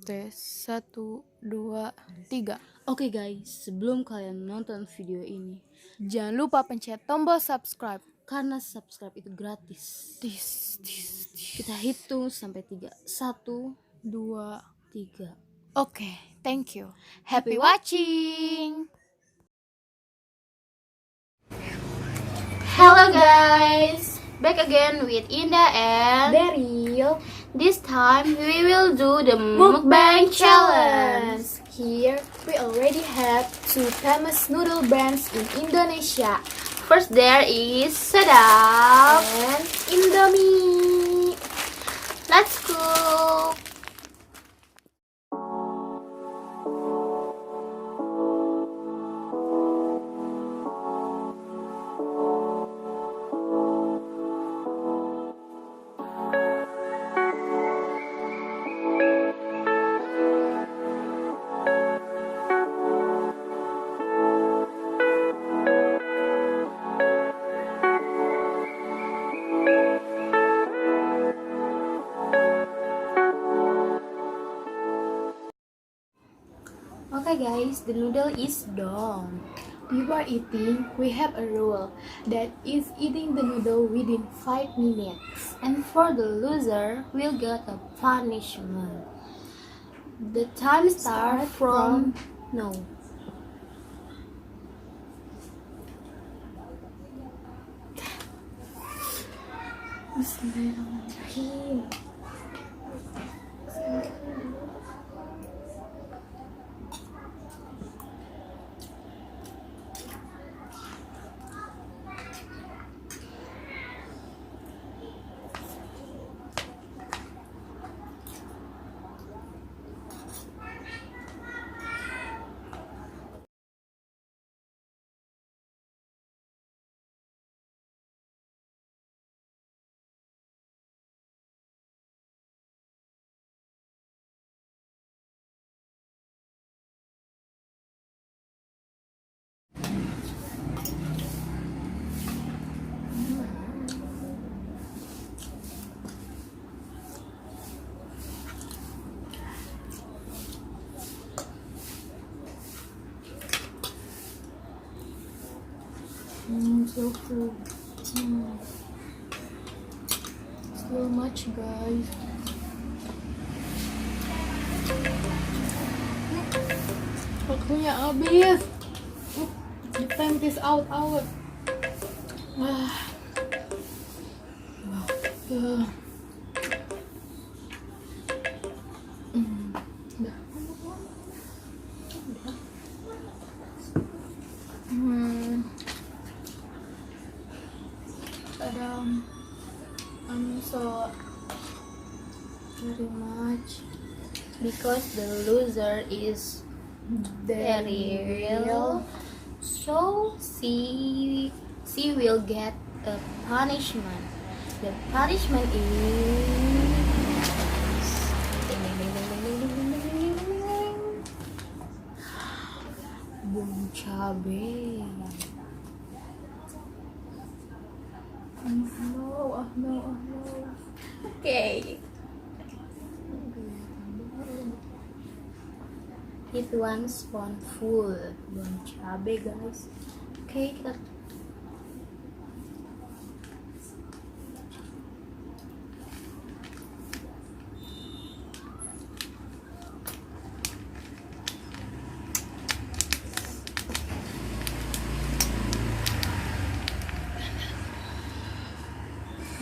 Tes 1, 2, 3. Oke guys, sebelum kalian nonton video ini, Jangan lupa pencet tombol subscribe. karena subscribe itu gratis. Tis. Kita hitung sampai 3. 1, 2. 3. Oke, thank you. Happy Happy watching. Hello guys, back again with Indah and Daryl. this time we will do the mukbang challenge. Here we already have 2 famous noodle brands in Indonesia First there is Sedap. and Indomie. Let's cook. Okay guys, the noodle is done. Before eating, we have a rule that is eating the noodle within 5 minutes. And for the loser, will get a punishment. The time starts from now. Bismillahirrahmanirrahim. So full. So much, guys. Waktunya habis. The time is out. Ah. Udah. I'm so very much Because the loser is Daryl, so she will get a punishment. The punishment is bumbu cabe. no. Okay. It 1 spoonful bawang cabe guys. Oke, kita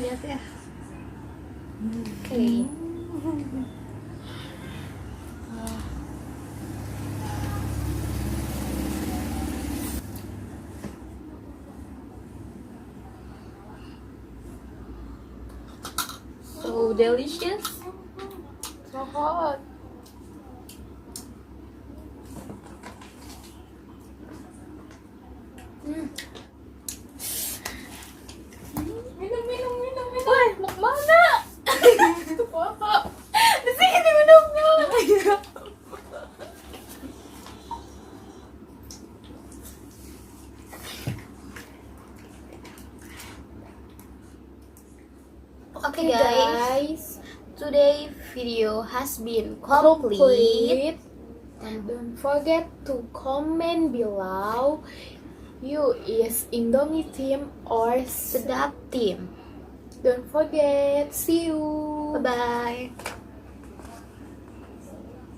lihat ya. Oke. So delicious. So hot. Minum. Wah, mau mana? Wah. Di sini minumnya. Okay guys, today video has been complete. And don't forget to comment below. You is Indomie team or Sedap team. Don't forget. See you. Bye-bye.